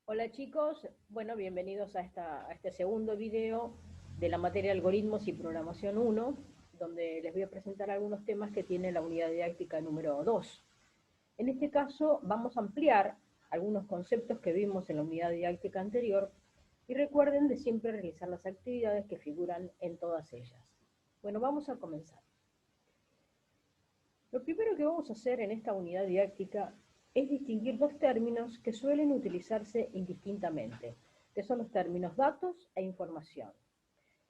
Hola chicos, bueno, bienvenidos a este segundo video de la materia Algoritmos y Programación 1, donde les voy a presentar algunos temas que tiene la unidad didáctica número 2. En este caso vamos a ampliar algunos conceptos que vimos en la unidad didáctica anterior y recuerden de siempre realizar las actividades que figuran en todas ellas. Bueno, vamos a comenzar. Lo primero que vamos a hacer en esta unidad didáctica es distinguir dos términos que suelen utilizarse indistintamente, que son los términos datos e información.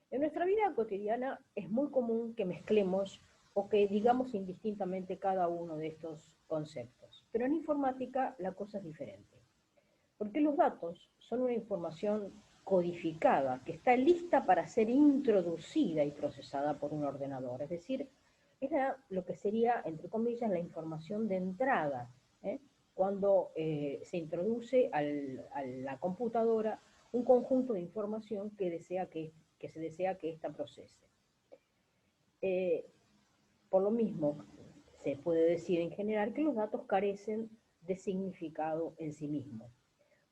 En nuestra vida cotidiana es muy común que mezclemos o que digamos indistintamente cada uno de estos conceptos, pero en informática la cosa es diferente, porque los datos son una información codificada que está lista para ser introducida y procesada por un ordenador, es decir, lo que sería, entre comillas, la información de entrada, ¿eh? Cuando se introduce a la computadora un conjunto de información que se desea que ésta procese. Eh, por lo mismo, se puede decir en general que los datos carecen de significado en sí mismos.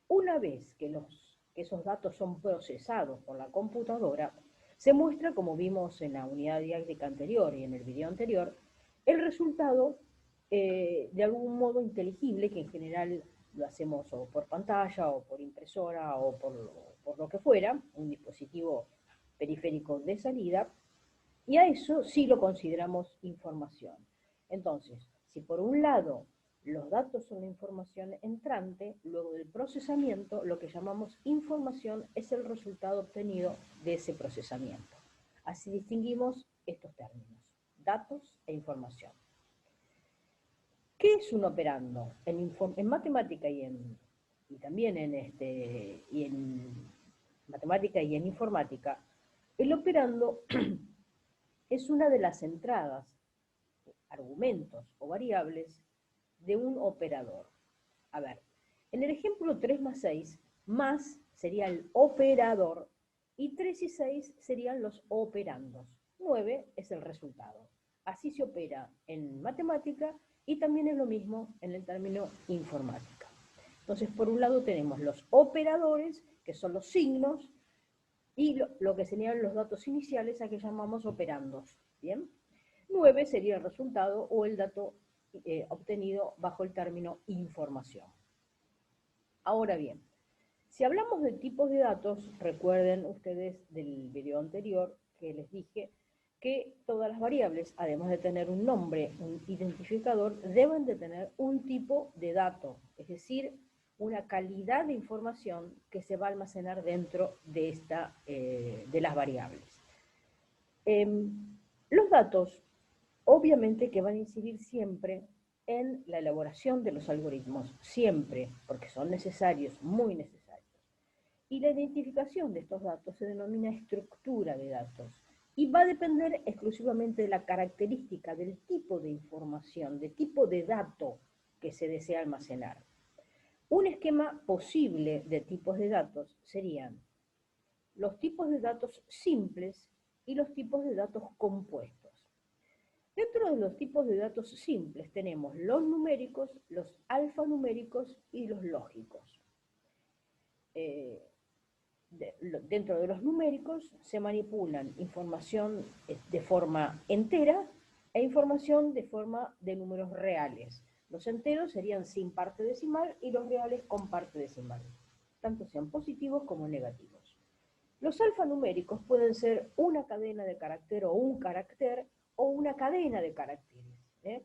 Una vez que esos datos son procesados por la computadora, se muestra, como vimos en la unidad didáctica anterior y en el video anterior, el resultado de algún modo inteligible, que en general lo hacemos o por pantalla o por impresora o por lo que fuera, un dispositivo periférico de salida, y a eso sí lo consideramos información. Entonces, si por un lado los datos son la información entrante, luego del procesamiento, lo que llamamos información es el resultado obtenido de ese procesamiento. Así distinguimos estos términos, datos e información. ¿Qué es un operando? En matemática y también en matemática y en informática, el operando es una de las entradas, argumentos o variables de un operador. A ver, en el ejemplo 3 más 6, más sería el operador y 3 y 6 serían los operandos. 9 es el resultado. Así se opera en matemática y también es lo mismo en el término informática. Entonces, por un lado tenemos los operadores, que son los signos, y lo que serían los datos iniciales, a que llamamos operandos. ¿Bien? 9 sería el resultado o el dato obtenido bajo el término información. Ahora bien, si hablamos de tipos de datos, recuerden ustedes del video anterior que les dije que todas las variables, además de tener un nombre, un identificador, deben de tener un tipo de dato, es decir, una calidad de información que se va a almacenar dentro de las variables. Los datos, obviamente que van a incidir siempre en la elaboración de los algoritmos, siempre, porque son necesarios, muy necesarios. Y la identificación de estos datos se denomina estructura de datos y va a depender exclusivamente de la característica, del tipo de información, del tipo de dato que se desea almacenar. Un esquema posible de tipos de datos serían los tipos de datos simples y los tipos de datos compuestos. Dentro de los tipos de datos simples tenemos los numéricos, los alfanuméricos y los lógicos. Dentro de los numéricos se manipulan información de forma entera e información de forma de números reales. Los enteros serían sin parte decimal y los reales con parte decimal, tanto sean positivos como negativos. Los alfanuméricos pueden ser una cadena de carácter o un carácter o una cadena de caracteres.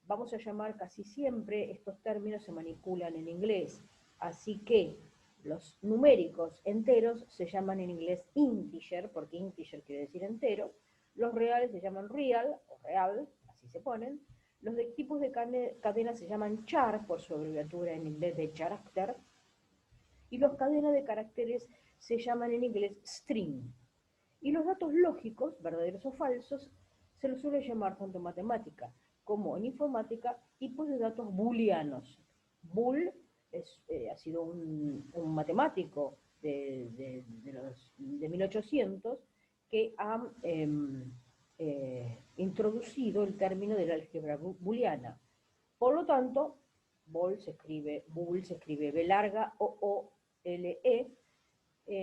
Vamos a llamar casi siempre, estos términos se manipulan en inglés, así que los numéricos enteros se llaman en inglés integer, porque integer quiere decir entero, los reales se llaman real o real, así se ponen, los de tipos de cadena se llaman char, por su abreviatura en inglés de character, y los cadenas de caracteres se llaman en inglés string. Y los datos lógicos, verdaderos o falsos, se los suele llamar tanto en matemática como en informática tipos de datos booleanos. Boole ha sido un matemático de 1800 que ha introducido el término de la álgebra booleana. Por lo tanto, Bol se escribe, bull se escribe B larga, O-O-L-E,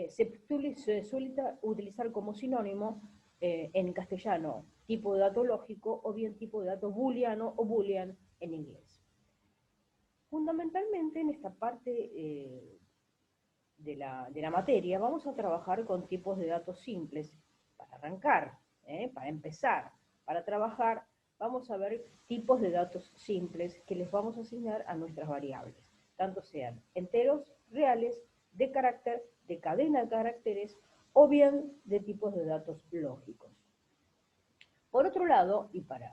se suele utilizar como sinónimo en castellano tipo de dato lógico o bien tipo de dato booleano o boolean en inglés. Fundamentalmente en esta parte de la materia vamos a trabajar con tipos de datos simples para arrancar, para empezar, para trabajar. Vamos a ver tipos de datos simples que les vamos a asignar a nuestras variables, tanto sean enteros, reales, de carácter, de cadena de caracteres o bien de tipos de datos lógicos. Por otro lado, y para,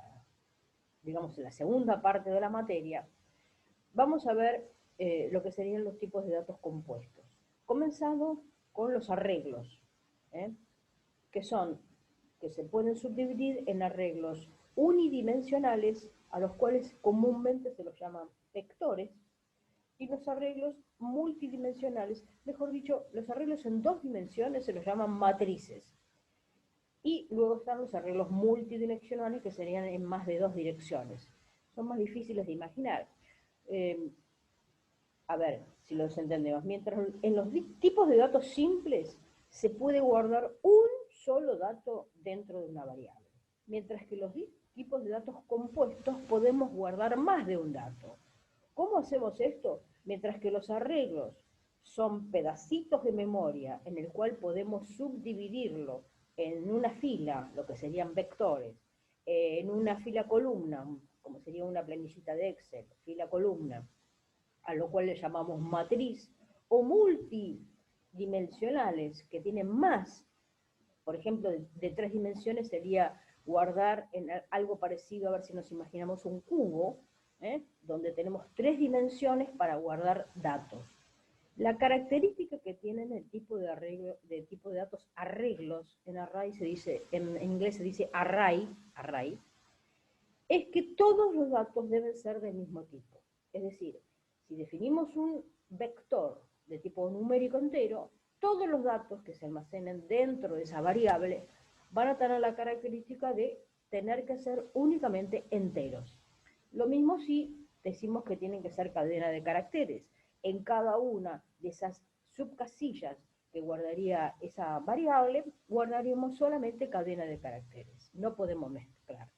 digamos, la segunda parte de la materia, vamos a ver lo que serían los tipos de datos compuestos, comenzando con los arreglos, que se pueden subdividir en arreglos unidimensionales, a los cuales comúnmente se los llaman vectores, y los arreglos multidimensionales, mejor dicho, los arreglos en dos dimensiones se los llaman matrices. Y luego están los arreglos multidireccionales, que serían en más de dos direcciones. Son más difíciles de imaginar. A ver si los entendemos. Mientras en los tipos de datos simples se puede guardar un solo dato dentro de una variable, mientras que los tipos de datos compuestos podemos guardar más de un dato. ¿Cómo hacemos esto? Mientras que los arreglos son pedacitos de memoria en el cual podemos subdividirlo en una fila, lo que serían vectores, en una fila columna, como sería una planillita de Excel, fila columna, a lo cual le llamamos matriz, o multidimensionales, que tienen más, por ejemplo, de 3 dimensiones sería guardar en algo parecido, a ver si nos imaginamos un cubo, donde tenemos 3 dimensiones para guardar datos. La característica que tienen el tipo de tipo de datos arreglos, en array se dice, en inglés se dice array, es que todos los datos deben ser del mismo tipo. Es decir, si definimos un vector de tipo numérico entero, todos los datos que se almacenen dentro de esa variable van a tener la característica de tener que ser únicamente enteros. Lo mismo si decimos que tienen que ser cadena de caracteres. En cada una de esas subcasillas que guardaría esa variable, guardaríamos solamente cadena de caracteres. No podemos mezclar.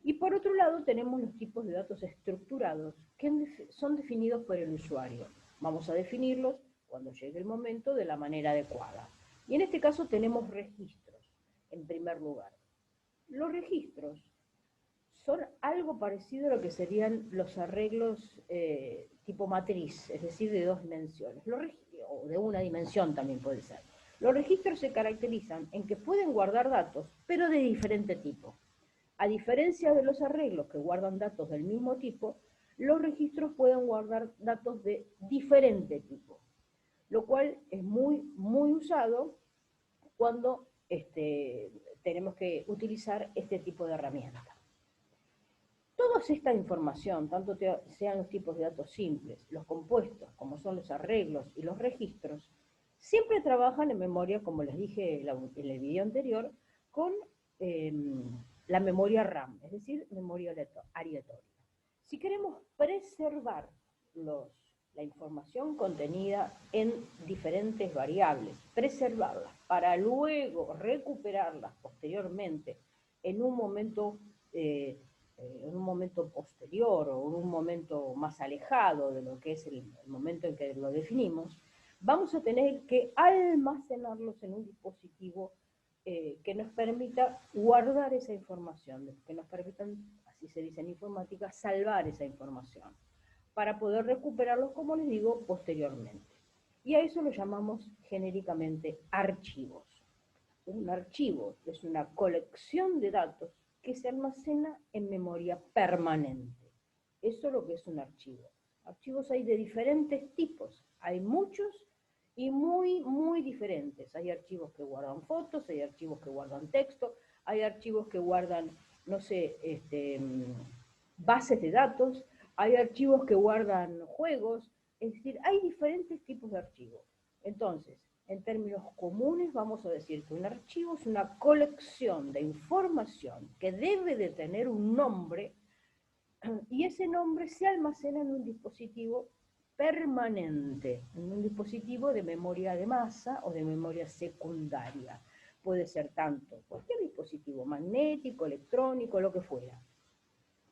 Y por otro lado tenemos los tipos de datos estructurados, que son definidos por el usuario. Vamos a definirlos cuando llegue el momento de la manera adecuada. Y en este caso tenemos registros, en primer lugar. Los registros son algo parecido a lo que serían los arreglos tipo matriz, es decir, de dos dimensiones, o de una dimensión también puede ser. Los registros se caracterizan en que pueden guardar datos, pero de diferente tipo. A diferencia de los arreglos que guardan datos del mismo tipo, los registros pueden guardar datos de diferente tipo, lo cual es muy usado cuando tenemos que utilizar este tipo de herramienta. Toda esta información, tanto sean los tipos de datos simples, los compuestos, como son los arreglos y los registros, siempre trabajan en memoria, como les dije en el video anterior, con la memoria RAM, es decir, memoria aleatoria. Si queremos preservar la información contenida en diferentes variables, preservarlas para luego recuperarlas posteriormente en un momento posterior o en un momento más alejado de lo que es el momento en que lo definimos, vamos a tener que almacenarlos en un dispositivo que nos permita guardar esa información, que nos permitan, así se dice en informática, salvar esa información, para poder recuperarlos, como les digo, posteriormente. Y a eso lo llamamos genéricamente archivos. Un archivo es una colección de datos que se almacena en memoria permanente. Eso es lo que es un archivo. Archivos hay de diferentes tipos, hay muchos y muy diferentes. Hay archivos que guardan fotos, hay archivos que guardan texto, hay archivos que guardan, no sé, bases de datos, hay archivos que guardan juegos, es decir, hay diferentes tipos de archivos. Entonces, en términos comunes vamos a decir que un archivo es una colección de información que debe de tener un nombre y ese nombre se almacena en un dispositivo permanente, en un dispositivo de memoria de masa o de memoria secundaria. Puede ser tanto cualquier dispositivo magnético, electrónico, lo que fuera,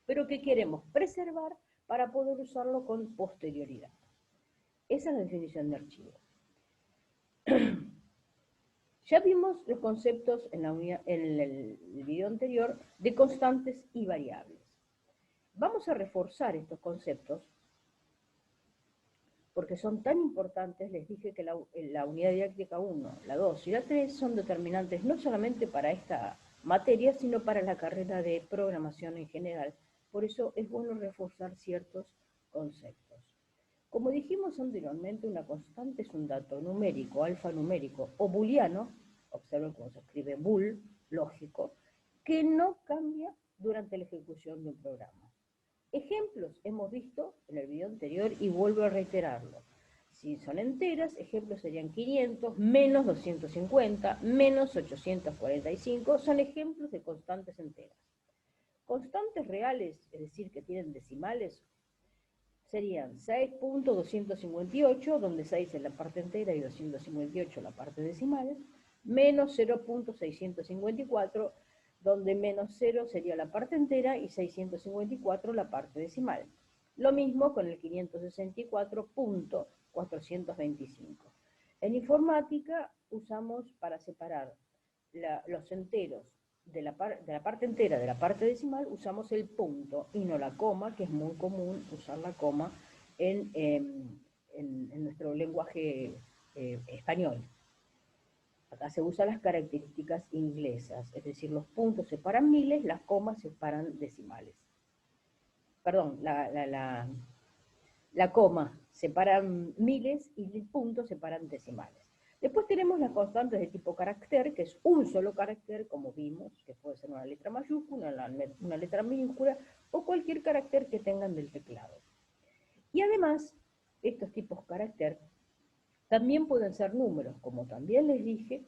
pero que queremos preservar para poder usarlo con posterioridad. Esa es la definición de archivo. Ya vimos los conceptos en el video anterior de constantes y variables. Vamos a reforzar estos conceptos porque son tan importantes. Les dije que la unidad didáctica 1, la 2 y la 3 son determinantes no solamente para esta materia, sino para la carrera de programación en general. Por eso es bueno reforzar ciertos conceptos. Como dijimos anteriormente, una constante es un dato numérico, alfanumérico o booleano, observen cómo se escribe bool, lógico, que no cambia durante la ejecución de un programa. Ejemplos hemos visto en el video anterior y vuelvo a reiterarlo. Si son enteras, ejemplos serían 500, menos 250, menos 845, son ejemplos de constantes enteras. Constantes reales, es decir, que tienen decimales, serían 6.258, donde 6 es la parte entera y 258 la parte decimal, menos 0.654, donde menos 0 sería la parte entera y 654 la parte decimal. Lo mismo con el 564.425. En informática usamos para separar los enteros de la parte entera de la parte decimal, usamos el punto y no la coma, que es muy común usar la coma en nuestro lenguaje español. Acá se usan las características inglesas, es decir, los puntos separan miles, las comas separan decimales. Perdón, la coma separa miles y el punto separan decimales. Después tenemos las constantes de tipo carácter, que es un solo carácter, como vimos, que puede ser una letra mayúscula, una letra minúscula, o cualquier carácter que tengan del teclado. Y además, estos tipos carácter también pueden ser números, como también les dije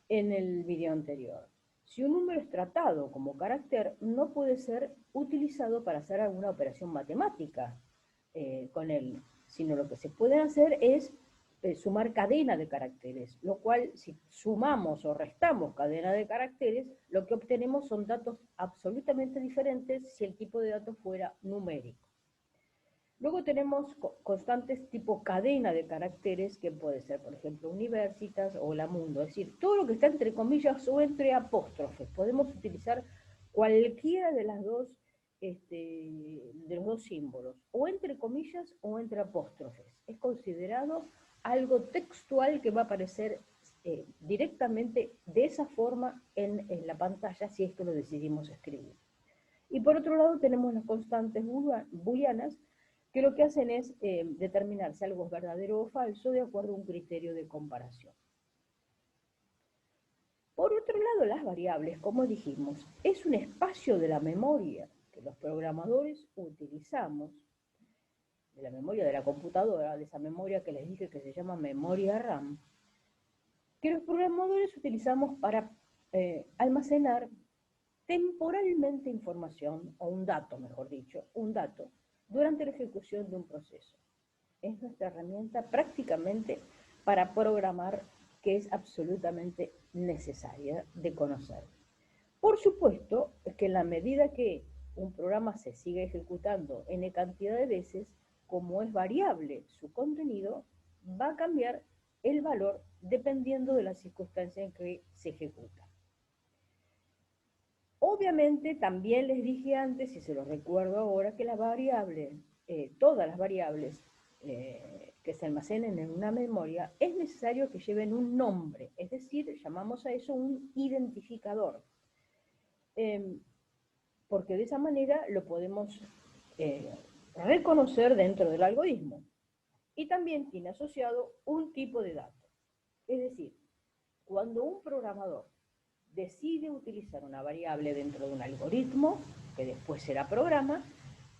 en el video anterior. Si un número es tratado como carácter, no puede ser utilizado para hacer alguna operación matemática con él, sino lo que se puede hacer es sumar cadena de caracteres, lo cual si sumamos o restamos cadena de caracteres, lo que obtenemos son datos absolutamente diferentes si el tipo de datos fuera numérico. Luego tenemos constantes tipo cadena de caracteres, que puede ser, por ejemplo, universitas o la mundo, es decir, todo lo que está entre comillas o entre apóstrofes. Podemos utilizar cualquiera de las dos, de los dos símbolos, o entre comillas o entre apóstrofes. Es considerado algo textual que va a aparecer directamente de esa forma en la pantalla si es que lo decidimos escribir. Y por otro lado tenemos las constantes booleanas, que lo que hacen es determinar si algo es verdadero o falso de acuerdo a un criterio de comparación. Por otro lado, las variables, como dijimos, es un espacio de la memoria que los programadores utilizamos, de la memoria de la computadora, de esa memoria que les dije que se llama memoria RAM, que los programadores utilizamos para almacenar temporalmente información, o un dato, mejor dicho, un dato, durante la ejecución de un proceso. Es nuestra herramienta prácticamente para programar, que es absolutamente necesaria de conocer. Por supuesto, es que en la medida que un programa se sigue ejecutando n cantidad de veces, como es variable su contenido, va a cambiar el valor dependiendo de la circunstancia en que se ejecuta. Obviamente, también les dije antes, y se los recuerdo ahora, que las variables, todas las variables que se almacenen en una memoria, es necesario que lleven un nombre, es decir, llamamos a eso un identificador, porque de esa manera lo podemos reconocer dentro del algoritmo. Y también tiene asociado un tipo de dato. Es decir, cuando un programador decide utilizar una variable dentro de un algoritmo, que después será programa,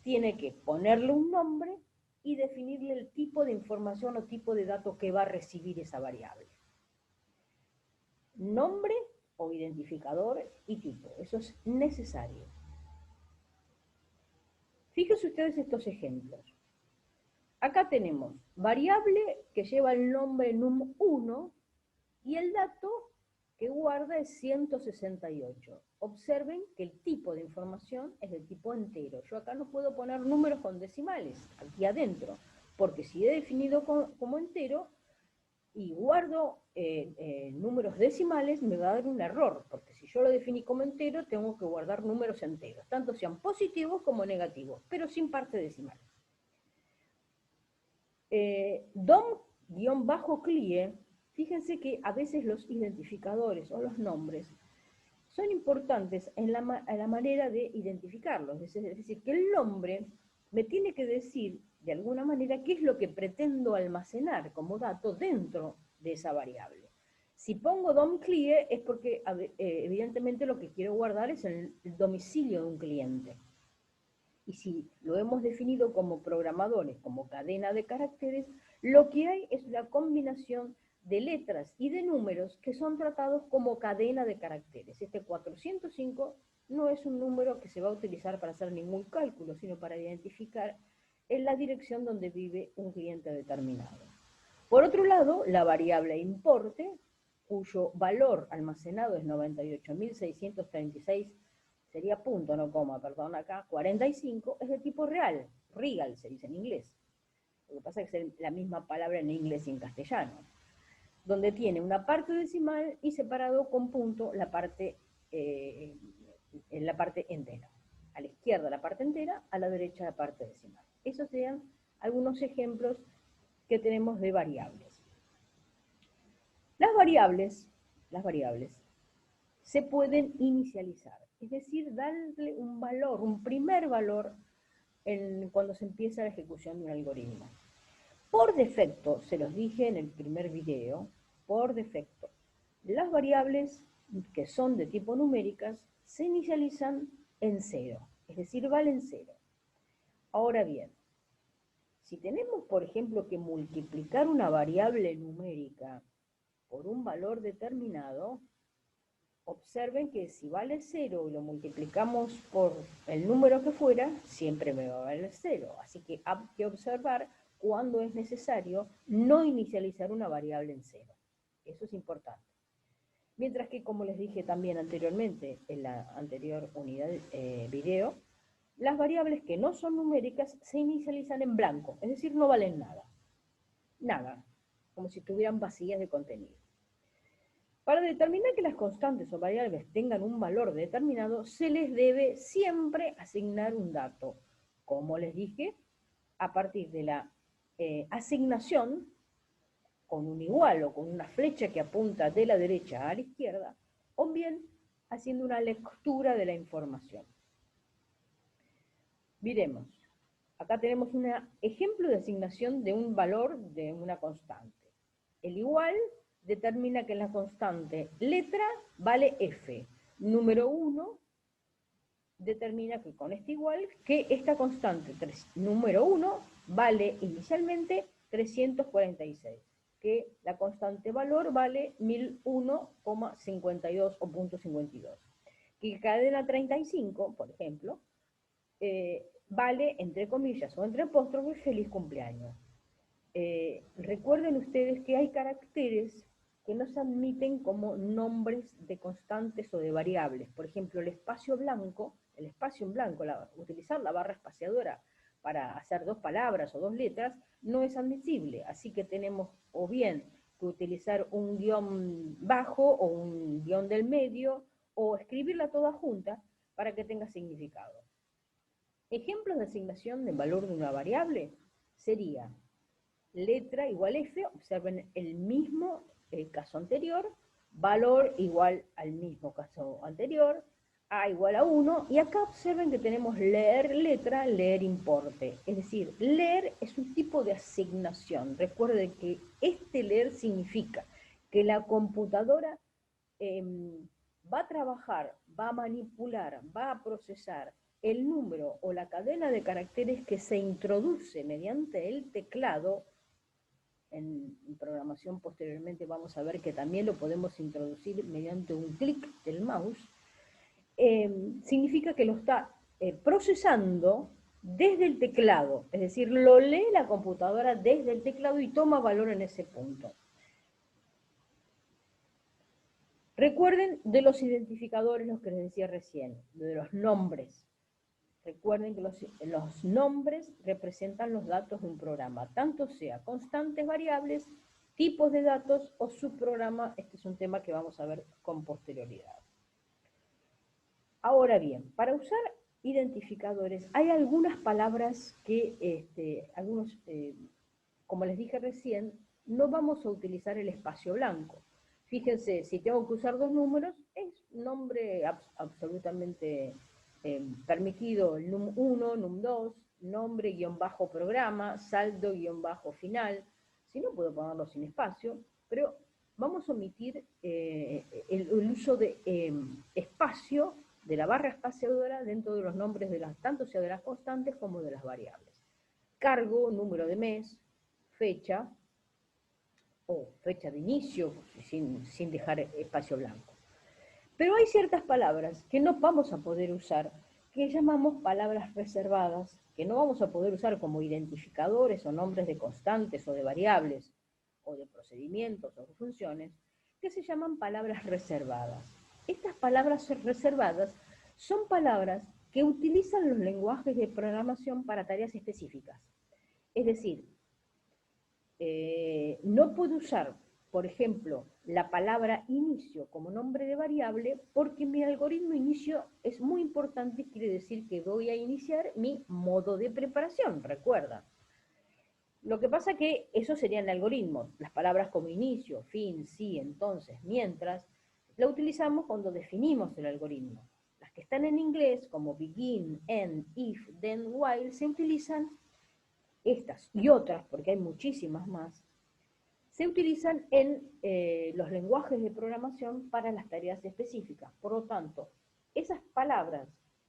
tiene que ponerle un nombre y definirle el tipo de información o tipo de dato que va a recibir esa variable. Nombre o identificador y tipo, eso es necesario. Fíjense ustedes estos ejemplos. Acá tenemos variable que lleva el nombre num1 y el dato que guarda es 168. Observen que el tipo de información es de tipo entero. Yo acá no puedo poner números con decimales aquí adentro, porque si he definido como entero y guardo números decimales, me va a dar un error, porque si yo lo definí como entero, tengo que guardar números enteros, tanto sean positivos como negativos, pero sin parte decimal. DOM-CLIE, fíjense que a veces los identificadores o los nombres son importantes en la manera de identificarlos. Es decir, que el nombre me tiene que decir, de alguna manera, qué es lo que pretendo almacenar como dato dentro de esa variable. Si pongo DOM-CLIE es porque, evidentemente, lo que quiero guardar es el domicilio de un cliente. Y si lo hemos definido como programadores, como cadena de caracteres, lo que hay es una combinación de letras y de números que son tratados como cadena de caracteres. Este 405 no es un número que se va a utilizar para hacer ningún cálculo, sino para identificar en la dirección donde vive un cliente determinado. Por otro lado, la variable importe, cuyo valor almacenado es 98.636, sería punto, no coma, perdón, acá, 45, es de tipo real, real se dice en inglés. Lo que pasa es que es la misma palabra en inglés y en castellano, donde tiene una parte decimal y separado con punto la parte entera. A la izquierda la parte entera, a la derecha la parte decimal. Esos serían algunos ejemplos que tenemos de variables. Las variables se pueden inicializar, es decir, darle un valor, un primer valor cuando se empieza la ejecución de un algoritmo. Por defecto, se los dije en el primer video, por defecto, las variables que son de tipo numéricas se inicializan en 0, es decir, valen 0. Ahora bien, si tenemos, por ejemplo, que multiplicar una variable numérica por un valor determinado, observen que si vale 0 y lo multiplicamos por el número que fuera, siempre me va a valer 0. Así que hay que observar cuándo es necesario no inicializar una variable en 0. Eso es importante. Mientras que, como les dije también anteriormente en la anterior unidad video, las variables que no son numéricas se inicializan en blanco, es decir, no valen nada. Nada, como si estuvieran vacías de contenido. Para determinar que las constantes o variables tengan un valor determinado, se les debe siempre asignar un dato. Como les dije, a partir de la asignación, con un igual o con una flecha que apunta de la derecha a la izquierda, o bien haciendo una lectura de la información. Miremos, acá tenemos un ejemplo de asignación de un valor de una constante. El igual determina que la constante letra vale f. Número 1 determina que con este igual, que esta constante número 1 vale inicialmente 346, que la constante valor vale 1001,52 o punto 52. Que cadena 35, por ejemplo, vale, entre comillas o entre apóstrofes, feliz cumpleaños. Recuerden ustedes que hay caracteres que no se admiten como nombres de constantes o de variables. Por ejemplo, el espacio en blanco, utilizar la barra espaciadora para hacer dos palabras o dos letras, no es admisible. Así que tenemos o bien que utilizar un guión bajo o un guión del medio, o escribirla toda junta para que tenga significado. Ejemplos de asignación del valor de una variable sería letra igual f, observen el mismo caso anterior, valor igual al mismo caso anterior, a igual a 1, y acá observen que tenemos leer letra, leer importe. Es decir, leer es un tipo de asignación. Recuerden que este leer significa que la computadora va a trabajar, va a manipular, va a procesar el número o la cadena de caracteres que se introduce mediante el teclado. En programación posteriormente vamos a ver que también lo podemos introducir mediante un clic del mouse. Significa que lo está procesando desde el teclado, es decir, lo lee la computadora desde el teclado y toma valor en ese punto. Recuerden de los identificadores, los que les decía recién, de los nombres. Recuerden que los nombres representan los datos de un programa, tanto sea constantes, variables, tipos de datos o subprograma. Este es un tema que vamos a ver con posterioridad. Ahora bien, para usar identificadores hay algunas palabras que, como les dije recién, no vamos a utilizar el espacio blanco. Fíjense, si tengo que usar dos números, es nombre absolutamente permitido, el num1, num2, nombre guión bajo programa, saldo guión bajo final. Si no, puedo ponerlo sin espacio, pero vamos a omitir el uso de espacio, de la barra espaciadora dentro de los nombres de las, tanto sea de las constantes como de las variables. Cargo, número de mes, fecha, o fecha de inicio, sin dejar espacio blanco. Pero hay ciertas palabras que no vamos a poder usar, que llamamos palabras reservadas, que no vamos a poder usar como identificadores o nombres de constantes o de variables, o de procedimientos o de funciones, que se llaman palabras reservadas. Estas palabras reservadas son palabras que utilizan los lenguajes de programación para tareas específicas. Es decir, no puedo usar, por ejemplo, la palabra inicio como nombre de variable porque mi algoritmo inicio es muy importante, quiere decir que voy a iniciar mi modo de preparación, recuerda. Lo que pasa que eso sería el algoritmo. Las palabras como inicio, fin, sí, entonces, mientras, la utilizamos cuando definimos el algoritmo. Las que están en inglés, como begin, end, if, then, while, se utilizan estas y otras, porque hay muchísimas más, se utilizan en los lenguajes de programación para las tareas específicas. Por lo tanto, esas palabras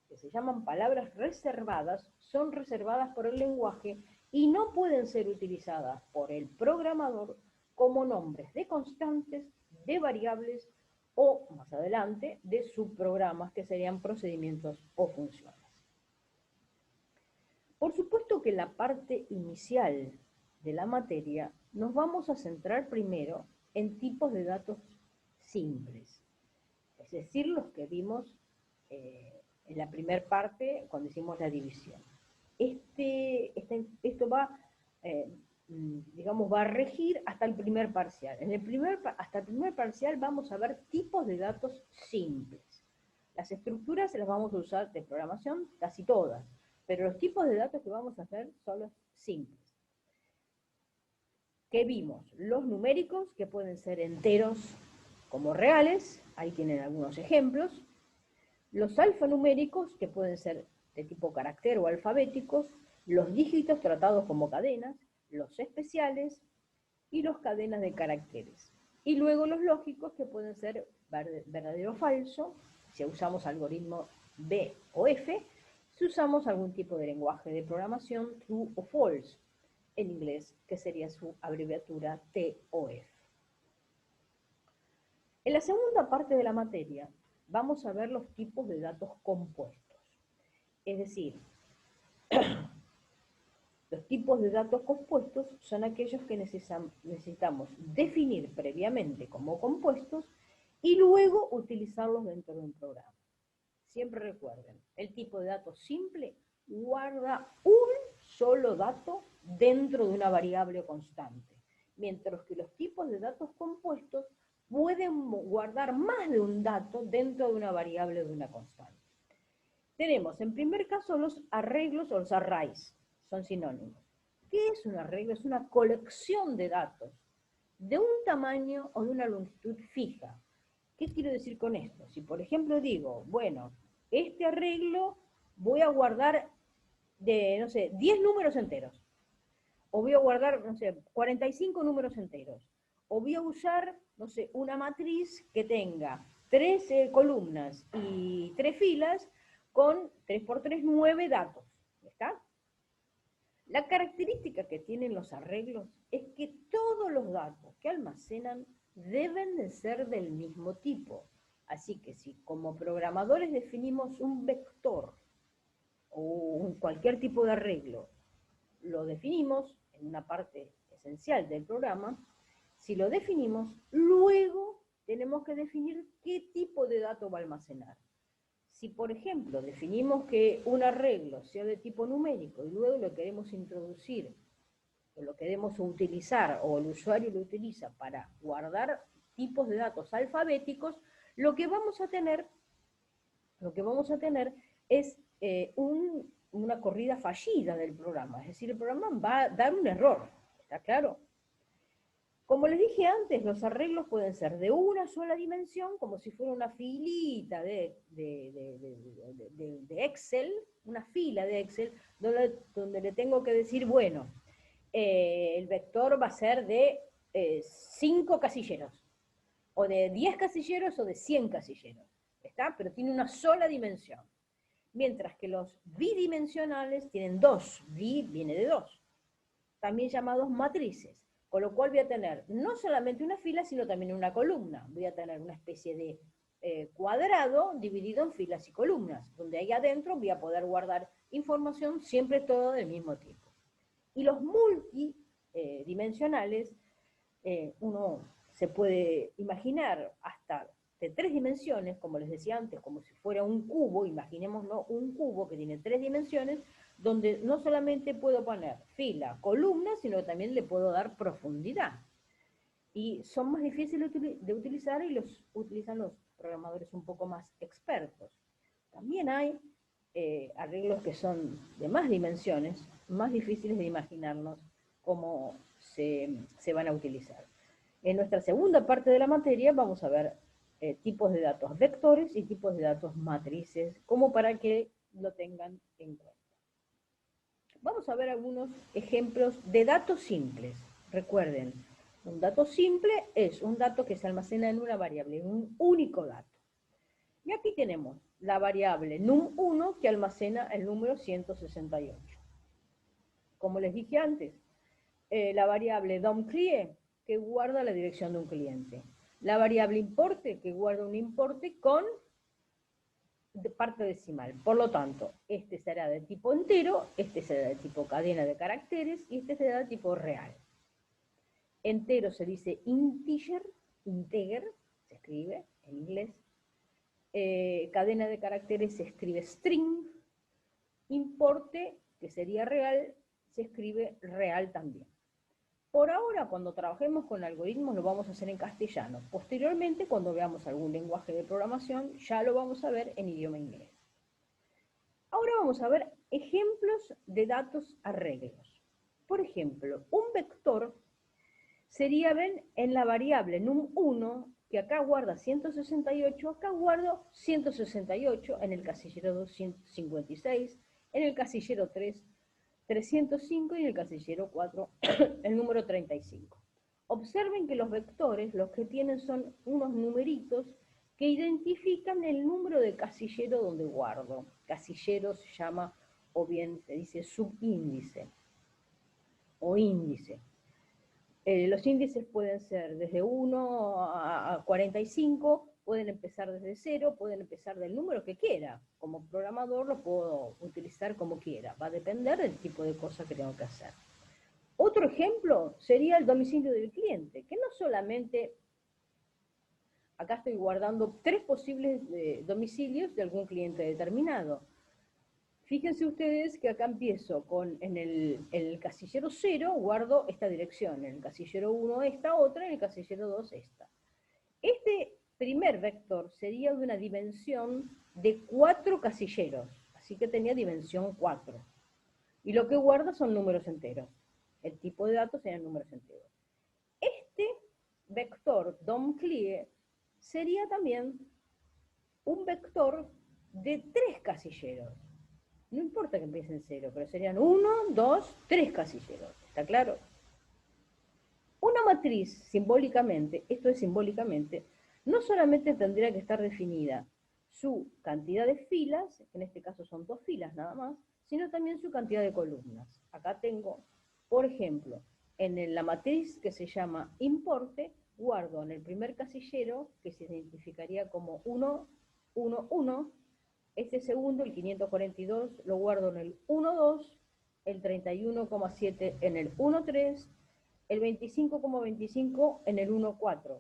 que se llaman palabras reservadas son reservadas por el lenguaje y no pueden ser utilizadas por el programador como nombres de constantes, de variables o, más adelante, de subprogramas que serían procedimientos o funciones. Por supuesto que en la parte inicial de la materia nos vamos a centrar primero en tipos de datos simples, es decir, los que vimos en la primera parte cuando hicimos la división. Esto va, digamos, va a regir hasta el primer parcial. Hasta el primer parcial vamos a ver tipos de datos simples. Las estructuras se las vamos a usar de programación casi todas, pero los tipos de datos que vamos a hacer son los simples. ¿Qué vimos? Los numéricos, que pueden ser enteros como reales, ahí tienen algunos ejemplos. Los alfanuméricos, que pueden ser de tipo carácter o alfabéticos. Los dígitos tratados como cadenas. Los especiales y los cadenas de caracteres. Y luego los lógicos, que pueden ser verdadero o falso, si usamos algoritmo B o F, si usamos algún tipo de lenguaje de programación, true o false, en inglés, que sería su abreviatura TOF. En la segunda parte de la materia vamos a ver los tipos de datos compuestos. Es decir, los tipos de datos compuestos son aquellos que necesitamos definir previamente como compuestos y luego utilizarlos dentro de un programa. Siempre recuerden, el tipo de dato simple guarda un solo dato dentro de una variable constante, mientras que los tipos de datos compuestos pueden guardar más de un dato dentro de una variable de una constante. Tenemos en primer caso los arreglos o los arrays, son sinónimos. ¿Qué es un arreglo? Es una colección de datos de un tamaño o de una longitud fija. ¿Qué quiero decir con esto? Si por ejemplo digo, bueno, este arreglo voy a guardar de, no sé, 10 números enteros, o voy a guardar, no sé, 45 números enteros, o voy a usar, no sé, una matriz que tenga 3 columnas y 3 filas con 3 por 3, 9 datos, ¿está? La característica que tienen los arreglos es que todos los datos que almacenan deben de ser del mismo tipo. Así que si como programadores definimos un vector o cualquier tipo de arreglo lo definimos en una parte esencial del programa, si lo definimos, luego tenemos que definir qué tipo de dato va a almacenar. Si, por ejemplo, definimos que un arreglo sea de tipo numérico y luego lo queremos introducir, o lo queremos utilizar, o el usuario lo utiliza para guardar tipos de datos alfabéticos, lo que vamos a tener es una corrida fallida del programa. Es decir, el programa va a dar un error. ¿Está claro? Como les dije antes, los arreglos pueden ser de una sola dimensión, como si fuera una filita de Excel, una fila de Excel, donde le tengo que decir, bueno, el vector va a ser de 5 casilleros, o de 10 casilleros, o de 100 casilleros, ¿está? Pero tiene una sola dimensión. Mientras que los bidimensionales tienen dos, bi viene de dos, también llamados matrices. Con lo cual voy a tener no solamente una fila, sino también una columna. Voy a tener una especie de cuadrado dividido en filas y columnas, donde ahí adentro voy a poder guardar información siempre todo del mismo tipo. Y los multidimensionales, uno se puede imaginar hasta de 3 dimensiones, como les decía antes, como si fuera un cubo, imaginémoslo, un cubo que tiene 3 dimensiones, donde no solamente puedo poner fila, columna, sino que también le puedo dar profundidad. Y son más difíciles de utilizar y los utilizan los programadores un poco más expertos. También hay arreglos que son de más dimensiones, más difíciles de imaginarnos cómo se van a utilizar. En nuestra segunda parte de la materia vamos a ver tipos de datos vectores y tipos de datos matrices, como para que lo tengan en cuenta. Vamos a ver algunos ejemplos de datos simples. Recuerden, un dato simple es un dato que se almacena en una variable, en un único dato. Y aquí tenemos la variable num1 que almacena el número 168. Como les dije antes, la variable domclie que guarda la dirección de un cliente. La variable importe que guarda un importe con parte decimal. Por lo tanto, este será de tipo entero, este será de tipo cadena de caracteres y este será de tipo real. Entero se dice integer, se escribe en inglés. Cadena de caracteres se escribe string. Importe, que sería real, se escribe real también. Por ahora, cuando trabajemos con algoritmos, lo vamos a hacer en castellano. Posteriormente, cuando veamos algún lenguaje de programación, ya lo vamos a ver en idioma inglés. Ahora vamos a ver ejemplos de datos arreglos. Por ejemplo, un vector sería, ven, en la variable num1, que acá guarda 168, acá guardo 168, en el casillero 256, en el casillero 3, 305 y en el casillero 4, el número 35. Observen que los vectores, los que tienen son unos numeritos que identifican el número de casillero donde guardo. Casillero se llama, o bien se dice subíndice, o índice. Los índices pueden ser desde 1 a 45, pueden empezar desde 0, pueden empezar del número que quiera. Como programador lo puedo utilizar como quiera, va a depender del tipo de cosa que tengo que hacer. Otro ejemplo sería el domicilio del cliente, que no solamente, acá estoy guardando 3 posibles domicilios de algún cliente determinado. Fíjense ustedes que acá empiezo con, en el casillero 0 guardo esta dirección, en el casillero 1 esta otra, en el casillero 2 esta. Este primer vector sería de una dimensión de 4 casilleros, así que tenía dimensión 4. Y lo que guarda son números enteros. El tipo de datos serían números enteros. Este vector domclie sería también un vector de 3 casilleros. No importa que empiece en 0, pero serían 1, 2, 3 casilleros. ¿Está claro? Una matriz, simbólicamente, esto es simbólicamente, no solamente tendría que estar definida su cantidad de filas, que en este caso son 2 filas nada más, sino también su cantidad de columnas. Acá tengo, por ejemplo, en la matriz que se llama importe, guardo en el primer casillero, que se identificaría como 1, 1, 1, Este segundo, el 542, lo guardo en el 1,2, el 31,7 en el 1,3, el 25,25 en el 1,4,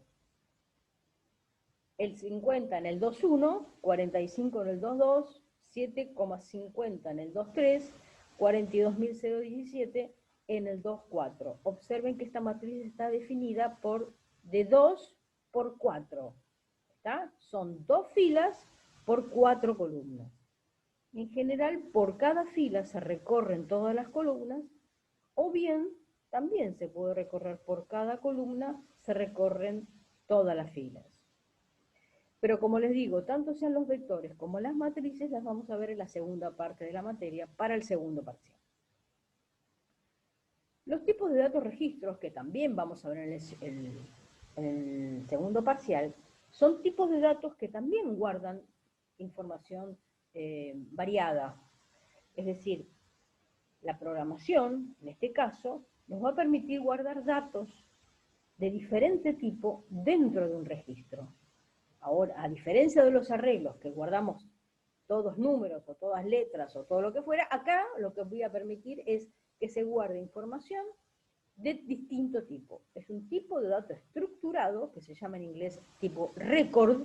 el 50 en el 2,1, 45 en el 2,2, 7,50 en el 2,3, 42.017 en el 2,4. Observen que esta matriz está definida de 2 por 4. ¿Está? Son 2 filas por 4 columnas. En general, por cada fila se recorren todas las columnas, o bien también se puede recorrer por cada columna, se recorren todas las filas. Pero como les digo, tanto sean los vectores como las matrices, las vamos a ver en la segunda parte de la materia para el segundo parcial. Los tipos de datos registros, que también vamos a ver en el segundo parcial, son tipos de datos que también guardan información variada. Es decir, la programación, en este caso, nos va a permitir guardar datos de diferente tipo dentro de un registro. Ahora, a diferencia de los arreglos que guardamos todos números o todas letras o todo lo que fuera, acá lo que voy a permitir es que se guarde información de distinto tipo. Es un tipo de dato estructurado, que se llama en inglés tipo record,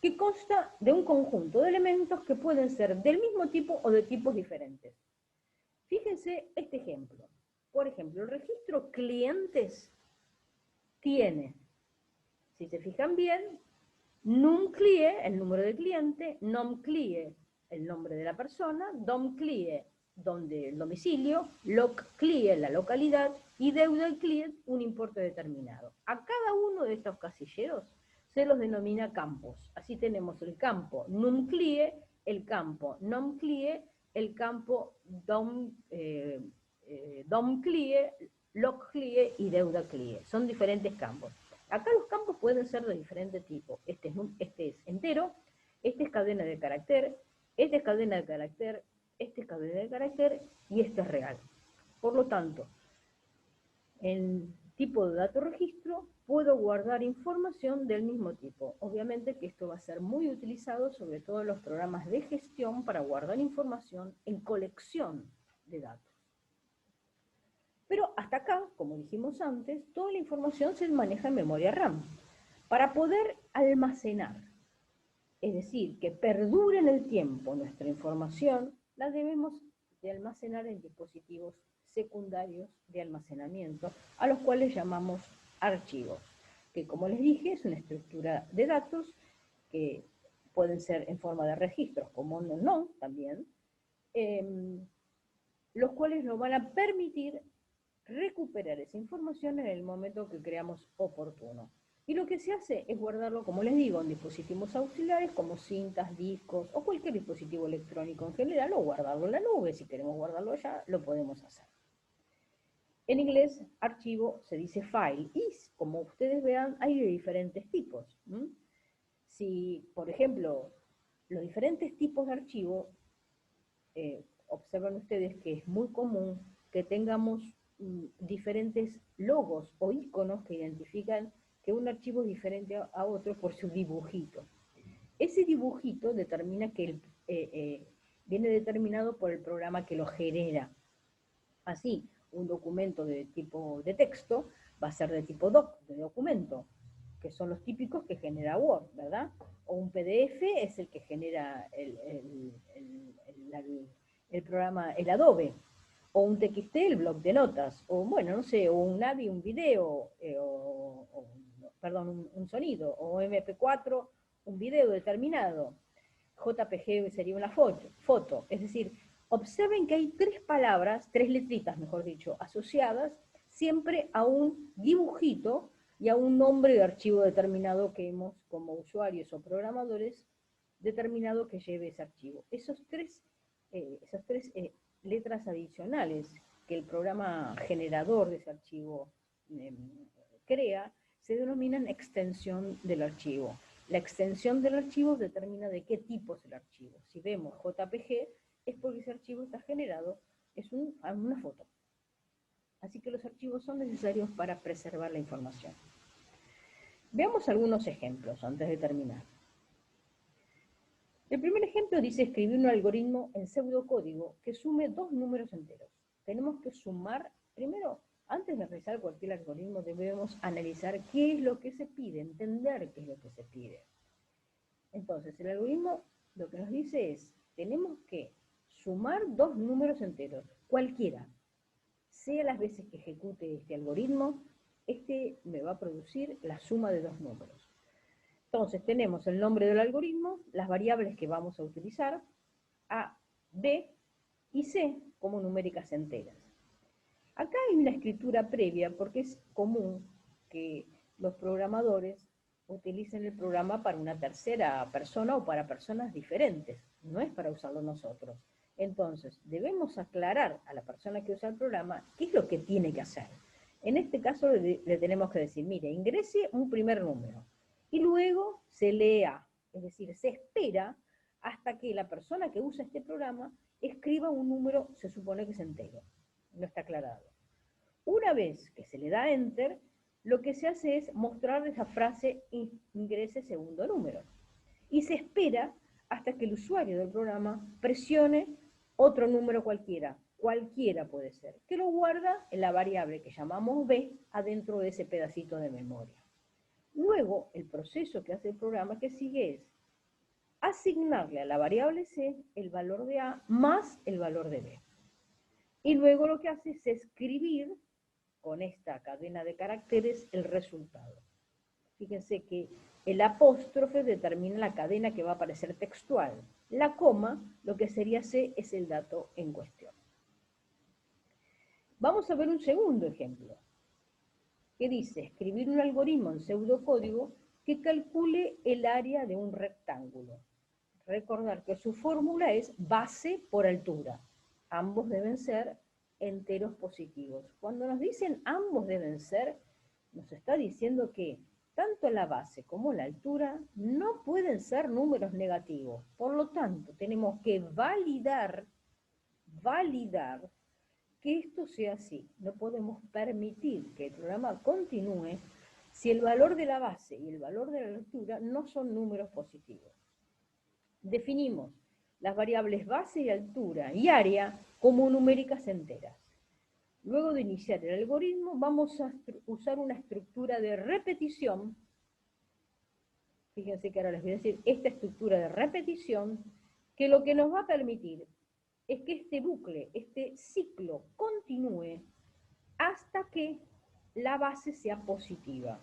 que consta de un conjunto de elementos que pueden ser del mismo tipo o de tipos diferentes. Fíjense este ejemplo. Por ejemplo, el registro clientes tiene, si se fijan bien, num clie, el número de cliente, nom clie, el nombre de la persona, dom clie, el domicilio, loc clie, la localidad, y deuda client, un importe determinado. A cada uno de estos casilleros se los denomina campos. Así tenemos el campo num clie, el campo nom clie, el campo dom clie, loc clie y deuda clie. Son diferentes campos. Acá los campos pueden ser de diferente tipo. Este es entero, este es cadena de carácter, este es cadena de carácter, este es cadena de carácter y este es real. Por lo tanto, en tipo de dato registro puedo guardar información del mismo tipo. Obviamente que esto va a ser muy utilizado sobre todo en los programas de gestión para guardar información en colección de datos. Pero hasta acá, como dijimos antes, toda la información se maneja en memoria RAM. Para poder almacenar, es decir, que perdure en el tiempo nuestra información, la debemos de almacenar en dispositivos secundarios de almacenamiento, a los cuales llamamos archivos, que como les dije es una estructura de datos que pueden ser en forma de registros, como no también, los cuales nos van a permitir recuperar esa información en el momento que creamos oportuno. Y lo que se hace es guardarlo, como les digo, en dispositivos auxiliares como cintas, discos o cualquier dispositivo electrónico en general, o guardarlo en la nube. Si queremos guardarlo allá, lo podemos hacer. En inglés, archivo se dice file, y como ustedes vean, hay de diferentes tipos. Si, por ejemplo, los diferentes tipos de archivo, observan ustedes que es muy común que tengamos diferentes logos o iconos que identifican que un archivo es diferente a otro por su dibujito. Ese dibujito determina que viene determinado por el programa que lo genera. Así, un documento de tipo de texto va a ser de tipo doc, de documento, que son los típicos que genera Word, ¿verdad? O un PDF es el que genera el programa, el Adobe, o un TXT, el bloc de notas, o bueno, no sé, o un AVI, un video, perdón, un sonido, o MP4, un video determinado. JPG sería una foto. Es decir, observen que hay tres palabras, tres letritas, mejor dicho, asociadas siempre a un dibujito y a un nombre de archivo determinado que hemos, como usuarios o programadores, determinado que lleve ese archivo. Esas tres letras adicionales que el programa generador de ese archivo crea, se denominan extensión del archivo. La extensión del archivo determina de qué tipo es el archivo. Si vemos JPG, es porque ese archivo está generado, es una foto. Así que los archivos son necesarios para preservar la información. Veamos algunos ejemplos antes de terminar. El primer ejemplo dice escribir un algoritmo en pseudocódigo que sume dos números enteros. Tenemos que sumar, primero, antes de realizar cualquier algoritmo, debemos analizar qué es lo que se pide, entender qué es lo que se pide. Entonces, el algoritmo lo que nos dice es, tenemos que sumar dos números enteros, cualquiera. Sea las veces que ejecute este algoritmo, este me va a producir la suma de dos números. Entonces tenemos el nombre del algoritmo, las variables que vamos a utilizar, A, B y C como numéricas enteras. Acá hay una escritura previa porque es común que los programadores utilicen el programa para una tercera persona o para personas diferentes, no es para usarlo nosotros. Entonces, debemos aclarar a la persona que usa el programa qué es lo que tiene que hacer. En este caso le tenemos que decir, mire, ingrese un primer número y luego se lea, es decir, se espera hasta que la persona que usa este programa escriba un número, se supone que es entero, no está aclarado. Una vez que se le da Enter, lo que se hace es mostrar esa frase ingrese segundo número. Y se espera hasta que el usuario del programa presione otro número cualquiera puede ser, que lo guarda en la variable que llamamos B adentro de ese pedacito de memoria. Luego, el proceso que hace el programa que sigue es asignarle a la variable C el valor de A más el valor de B. Y luego lo que hace es escribir con esta cadena de caracteres el resultado. Fíjense que el apóstrofe determina la cadena que va a aparecer textual. La coma, lo que sería C, es el dato en cuestión. Vamos a ver un segundo ejemplo, que dice escribir un algoritmo en pseudocódigo que calcule el área de un rectángulo. Recordar que su fórmula es base por altura. Ambos deben ser enteros positivos. Cuando nos dicen ambos deben ser, nos está diciendo que tanto la base como la altura no pueden ser números negativos. Por lo tanto, tenemos que validar que esto sea así. No podemos permitir que el programa continúe si el valor de la base y el valor de la altura no son números positivos. Definimos las variables base y altura y área como numéricas enteras. Luego de iniciar el algoritmo, vamos a usar una estructura de repetición. Fíjense que ahora les voy a decir esta estructura de repetición, que lo que nos va a permitir es que este bucle, este ciclo continúe hasta que la base sea positiva.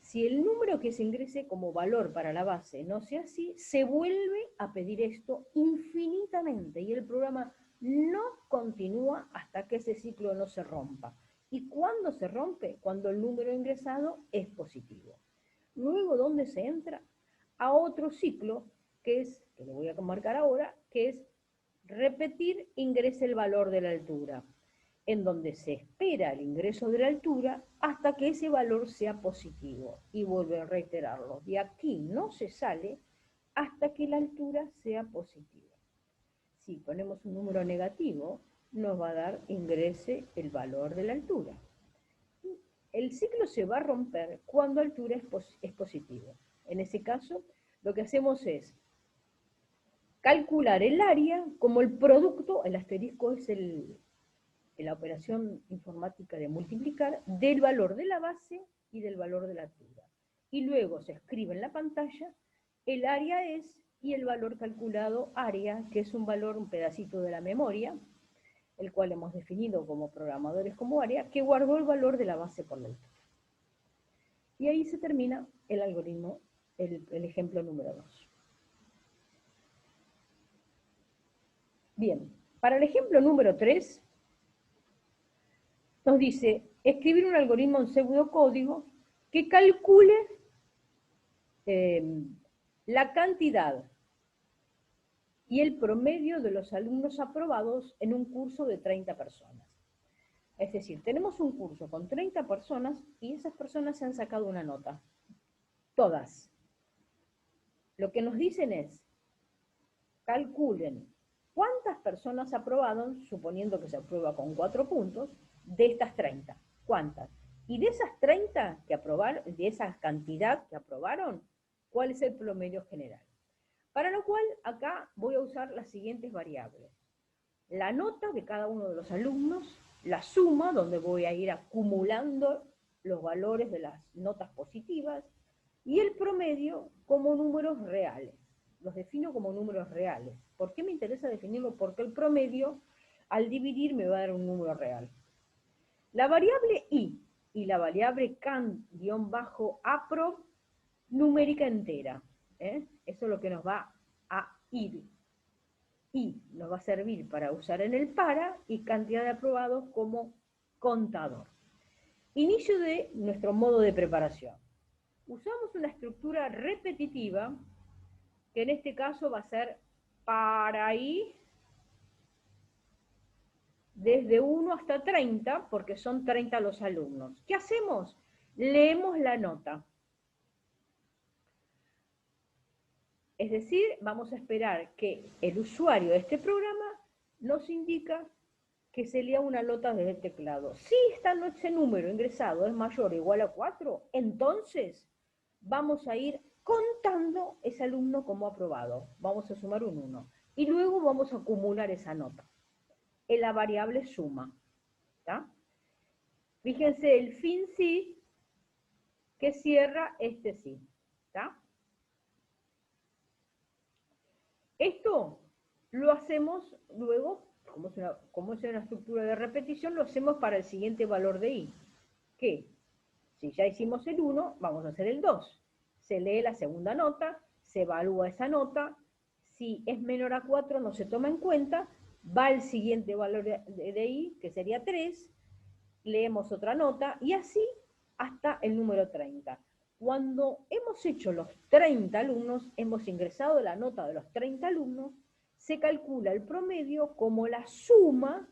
Si el número que se ingrese como valor para la base no sea así, se vuelve a pedir esto infinitamente y el programa no continúa hasta que ese ciclo no se rompa. ¿Y cuándo se rompe? Cuando el número ingresado es positivo. Luego, ¿dónde se entra? A otro ciclo, que lo voy a marcar ahora, que es repetir ingrese el valor de la altura, en donde se espera el ingreso de la altura hasta que ese valor sea positivo. Y vuelvo a reiterarlo, de aquí no se sale hasta que la altura sea positiva. Si ponemos un número negativo, nos va a dar ingrese el valor de la altura. El ciclo se va a romper cuando altura es positivo. En ese caso, lo que hacemos es calcular el área como el producto, el asterisco es la operación informática de multiplicar, del valor de la base y del valor de la altura. Y luego se escribe en la pantalla, el área es, y el valor calculado área, que es un valor, un pedacito de la memoria, el cual hemos definido como programadores como área, que guardó el valor de la base por la altura. Y ahí se termina el algoritmo, el ejemplo número 2. Bien, para el ejemplo número 3, nos dice escribir un algoritmo en pseudocódigo que calcule la cantidad y el promedio de los alumnos aprobados en un curso de 30 personas. Es decir, tenemos un curso con 30 personas y esas personas se han sacado una nota. Todas. Lo que nos dicen es, calculen cuántas personas aprobaron, suponiendo que se aprueba con 4 puntos, de estas 30. ¿Cuántas? Y de esas 30 que aprobaron, de esa cantidad que aprobaron, ¿cuál es el promedio general? Para lo cual acá voy a usar las siguientes variables. La nota de cada uno de los alumnos, la suma, donde voy a ir acumulando los valores de las notas positivas, y el promedio como números reales. Los defino como números reales. ¿Por qué me interesa definirlo? Porque el promedio, al dividir, me va a dar un número real. La variable y la variable can-apro, numérica entera. Eso es lo que nos va a ir. Y nos va a servir para usar en el para y cantidad de aprobados como contador. Inicio de nuestro modo de preparación. Usamos una estructura repetitiva, que en este caso va a ser para i desde 1 hasta 30, porque son 30 los alumnos. ¿Qué hacemos? Leemos la nota. Es decir, vamos a esperar que el usuario de este programa nos indica que se lea una nota desde el teclado. Si ese número ingresado es mayor o igual a 4, entonces vamos a ir contando ese alumno como aprobado. Vamos a sumar un 1. Y luego vamos a acumular esa nota en la variable suma. ¿Tá? Fíjense el fin sí que cierra este sí. ¿Tá? Esto lo hacemos luego, como es una estructura de repetición, lo hacemos para el siguiente valor de i. Que si ya hicimos el 1, vamos a hacer el 2. Se lee la segunda nota, se evalúa esa nota. Si es menor a 4, no se toma en cuenta. Va el siguiente valor de i, que sería 3. Leemos otra nota y así hasta el número 30. Cuando hemos hecho los 30 alumnos, hemos ingresado la nota de los 30 alumnos, se calcula el promedio como la suma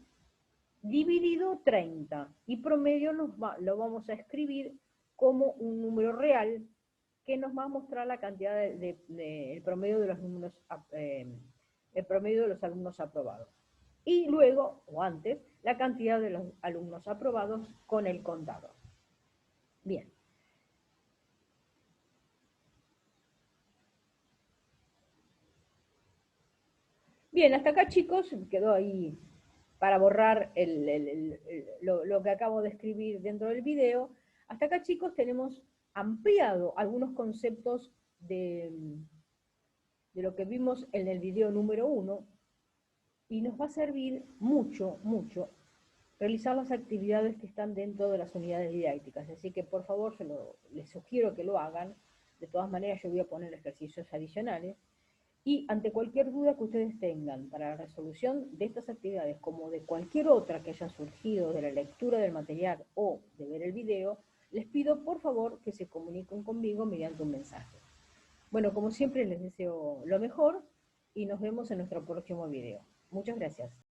dividido 30. Y promedio lo vamos a escribir como un número real que nos va a mostrar la cantidad el promedio de los números, el promedio de los alumnos aprobados. Y luego, o antes, la cantidad de los alumnos aprobados con el contador. Bien. Bien, hasta acá, chicos, quedó ahí para borrar lo que acabo de escribir dentro del video. Hasta acá, chicos, tenemos ampliado algunos conceptos de lo que vimos en el video número 1 y nos va a servir mucho, mucho realizar las actividades que están dentro de las unidades didácticas. Así que, por favor, les sugiero que lo hagan. De todas maneras, yo voy a poner ejercicios adicionales. Y ante cualquier duda que ustedes tengan para la resolución de estas actividades, como de cualquier otra que haya surgido de la lectura del material o de ver el video, les pido por favor que se comuniquen conmigo mediante un mensaje. Bueno, como siempre les deseo lo mejor y nos vemos en nuestro próximo video. Muchas gracias.